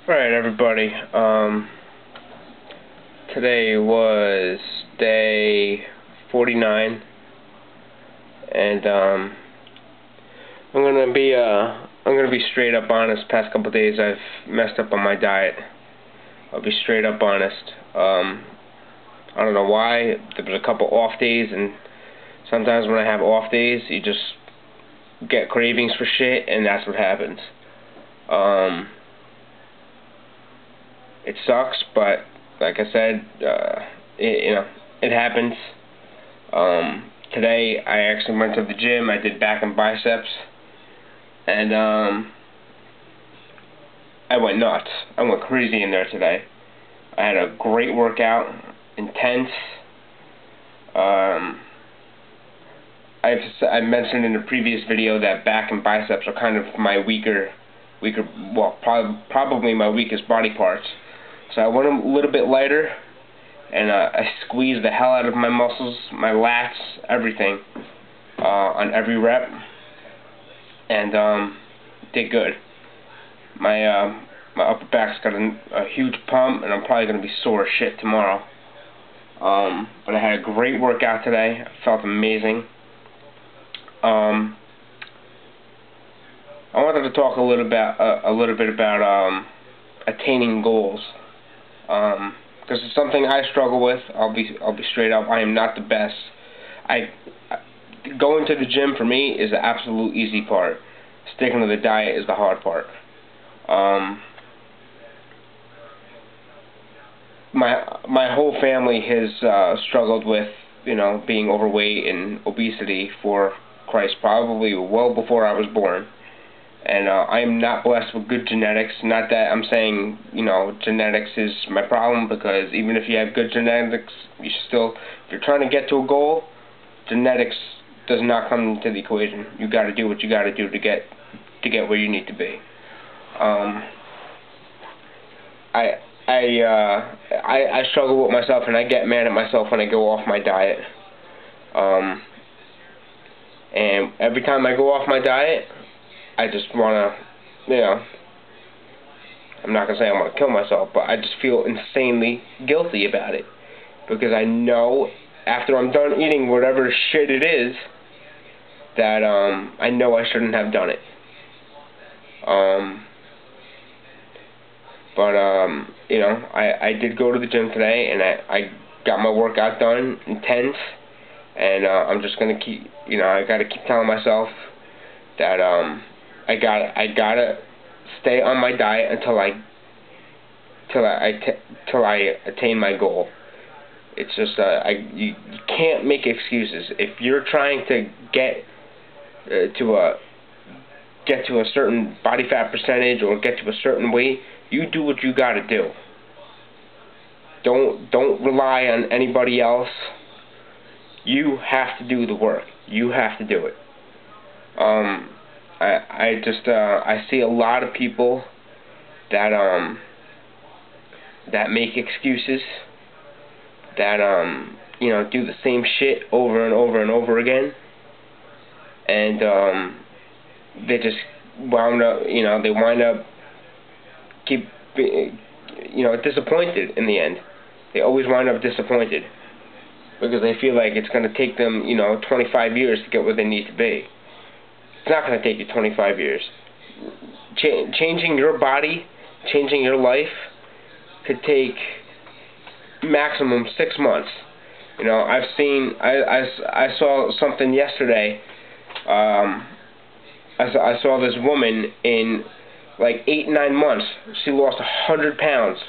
Alright, everybody. Today was day 49, and I'm gonna be straight up honest. Past couple days, I've messed up on my diet. I'll be straight up honest. I don't know why. There was a couple off days, and sometimes when I have off days, you just get cravings for shit, and that's what happens. It sucks, but like I said, it happens. Today I actually went to the gym. I did back and biceps, and I went nuts. I went crazy in there today. I had a great workout, intense. I mentioned in the previous video that back and biceps are kind of my probably my weakest body parts. So I went a little bit lighter, and I squeezed the hell out of my muscles, my lats, everything, on every rep, and did good. My upper back's got a huge pump, and I'm probably going to be sore as shit tomorrow. But I had a great workout today. I felt amazing. I wanted to talk a little bit about attaining goals. Because it's something I struggle with. I'll be straight up. I am not the best. Going to the gym for me is the absolute easy part. Sticking to the diet is the hard part. My whole family has struggled with, being overweight and obesity for Christ, probably well before I was born. And I am not blessed with good genetics. Not that I'm saying, genetics is my problem, because even if you have good genetics, if you're trying to get to a goal, genetics does not come into the equation. You got to do what you got to do to get where you need to be. I struggle with myself, and I get mad at myself when I go off my diet. And every time I go off my diet, I just want to, I'm not going to say I want to kill myself, but I just feel insanely guilty about it. Because I know after I'm done eating whatever shit it is, that I know I shouldn't have done it. I did go to the gym today, and I got my workout done, intense, and I'm just going to keep, I got to keep telling myself that I gotta stay on my diet until I attain my goal. It's just you can't make excuses. If you're trying to get to a certain body fat percentage or get to a certain weight, you do what you gotta do. Don't rely on anybody else. You have to do the work. You have to do it. I see a lot of people that make excuses, that do the same shit over and over and over again, and they just wind up disappointed in the end. They always wind up disappointed because they feel like it's going to take them 25 years to get where they need to be. It's not going to take you 25 years. Changing your body, changing your life, could take maximum 6 months. I saw something yesterday. I saw this woman in like 8-9 months. She lost 100 pounds.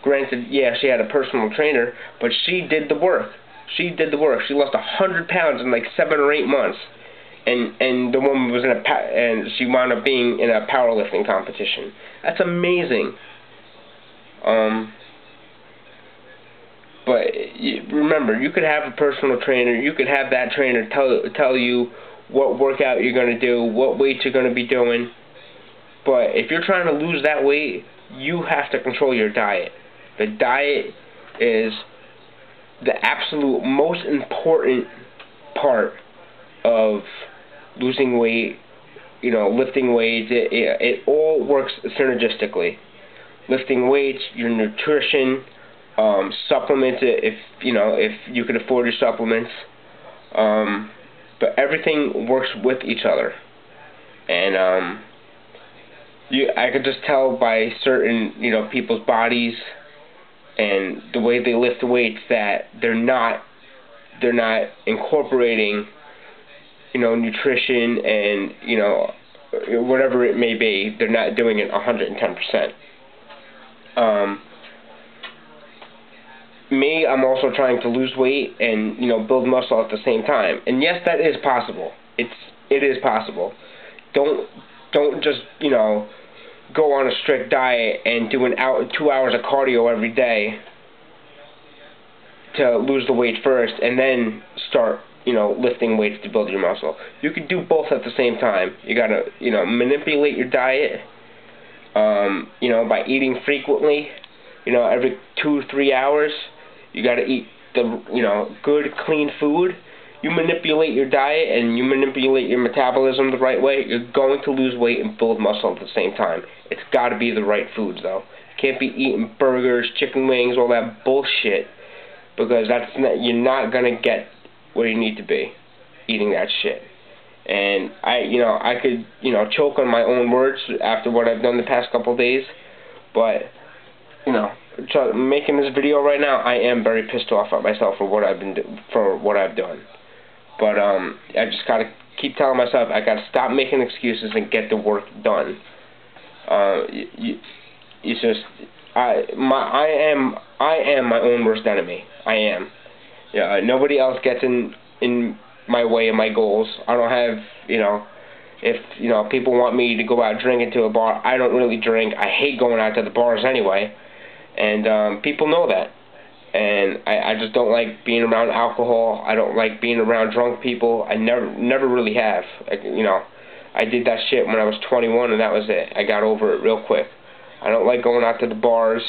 Granted, yeah, she had a personal trainer, but she did the work. She lost 100 pounds in like 7 or 8 months. And the woman was and she wound up being in a powerlifting competition. That's amazing. But remember, you could have a personal trainer. You could have that trainer tell you what workout you're going to do, what weight you're going to be doing. But if you're trying to lose that weight, you have to control your diet. The diet is the absolute most important part of losing weight, lifting weights. It all works synergistically. lifting weights, your nutrition, supplements if you can afford your supplements. But everything works with each other, and I could just tell by certain people's bodies and the way they lift weights that they're not incorporating nutrition and whatever it may be. They're not doing it 110%. Me, I'm also trying to lose weight and build muscle at the same time. And yes, that is possible. It is possible. Don't just go on a strict diet and do 2 hours of cardio every day to lose the weight first, and then start lifting weights to build your muscle. You can do both at the same time. You gotta manipulate your diet by eating frequently. Every 2-3 hours you gotta eat the good clean food. You manipulate your diet and you manipulate your metabolism the right way, you're going to lose weight and build muscle at the same time. It's got to be the right foods, though. You can't be eating burgers, chicken wings, all that bullshit, because you're not gonna get where you need to be eating that shit. And I could choke on my own words after what I've done the past couple of days, but making this video right now, I am very pissed off at myself for what I've done. But I just gotta keep telling myself I gotta stop making excuses and get the work done. It's just I am my own worst enemy. I am. Yeah. Nobody else gets in my way of my goals. I don't have if people want me to go out drinking to a bar, I don't really drink. I hate going out to the bars anyway, and people know that. And I just don't being around alcohol. I don't like being around drunk people. I never really have. I did that shit when I was 21, and that was it. I got over it real quick. I don't like going out to the bars.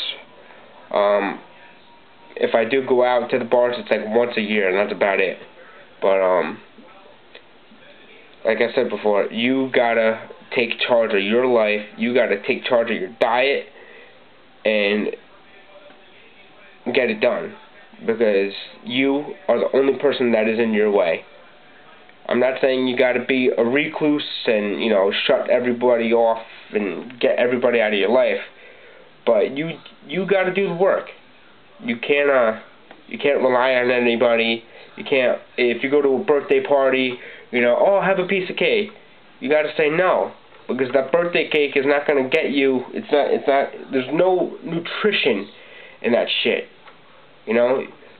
If I do go out to the bars, it's once a year, and that's about it. But like I said before, you gotta take charge of your life. You gotta take charge of your diet and get it done, because you are the only person that is in your way. I'm not saying you gotta be a recluse and shut everybody off and get everybody out of your life, but you gotta do the work. You can't rely on anybody. You can't, if you go to a birthday party, oh, have a piece of cake. You gotta say no, because that birthday cake is not gonna get you. It's not. There's no nutrition in that shit.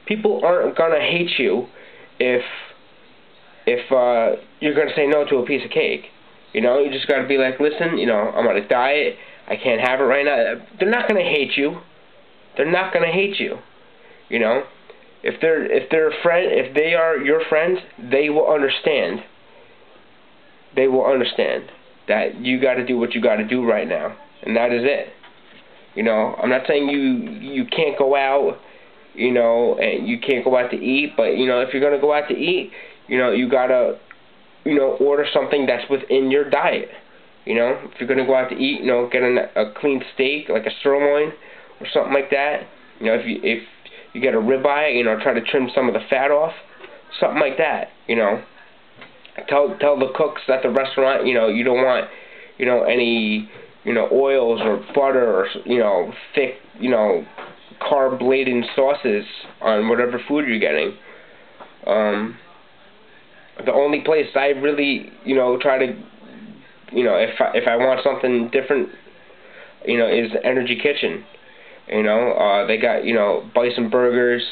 People aren't gonna hate you if you're gonna say no to a piece of cake. You just gotta be like, listen, I'm on a diet. I can't have it right now. They're not gonna hate you. They're not gonna hate you. If they're a friend, if they are your friends, they will understand. They will understand that you got to do what you got to do right now, and that is it. I'm not saying you can't go out, and you can't go out to eat, but if you're gonna go out to eat, you gotta, order something that's within your diet. If you're gonna go out to eat, get a clean steak, like a sirloin or something like that. If you get a ribeye, try to trim some of the fat off, something like that. Tell the cooks at the restaurant, you don't want, any, oils or butter or, thick, carb-laden sauces on whatever food you're getting. The only place I really, try to, if I want something different, is Energy Kitchen. They got, bison burgers.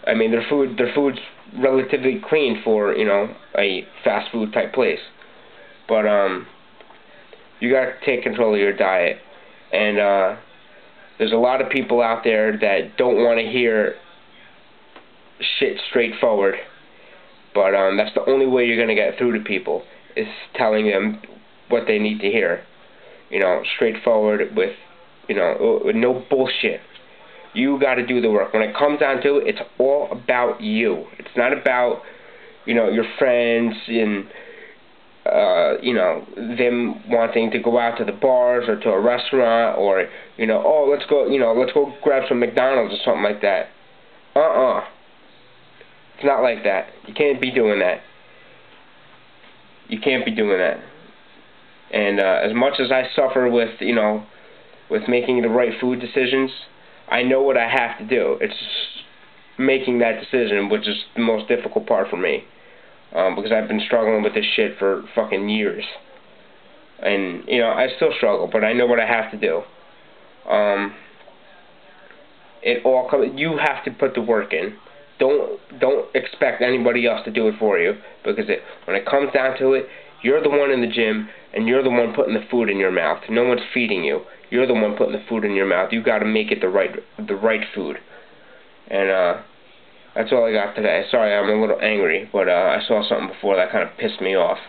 I mean, their food's relatively clean for, a fast food type place. But, you gotta take control of your diet. And, there's a lot of people out there that don't want to hear shit straightforward. But, that's the only way you're gonna get through to people, is telling them what they need to hear. Straightforward with, with no bullshit. You got to do the work. When it comes down to it, it's all about you. It's not about, your friends and you know, them wanting to go out to the bars or to a restaurant, or, you know, oh, let's go grab some McDonald's or something like that. It's not like that. You can't be doing that. You can't be doing that. And as much as I suffer with, you know, with making the right food decisions, I know what I have to do. It's just making that decision, which is the most difficult part for me. Because I've been struggling with this shit for fucking years. And, you know, I still struggle, but I know what I have to do. You have to put the work in. Don't expect anybody else to do it for you, because when it comes down to it, you're the one in the gym, and you're the one putting the food in your mouth. No one's feeding you. You're the one putting the food in your mouth. You got to make it the right food. And that's all I got today. Sorry, I'm a little angry, but I saw something before that kind of pissed me off.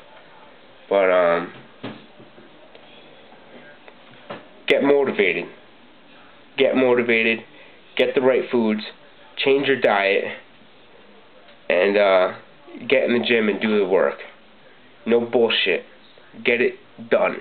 But get motivated. Get motivated. Get the right foods. Change your diet. And get in the gym and do the work. No bullshit. Get it done.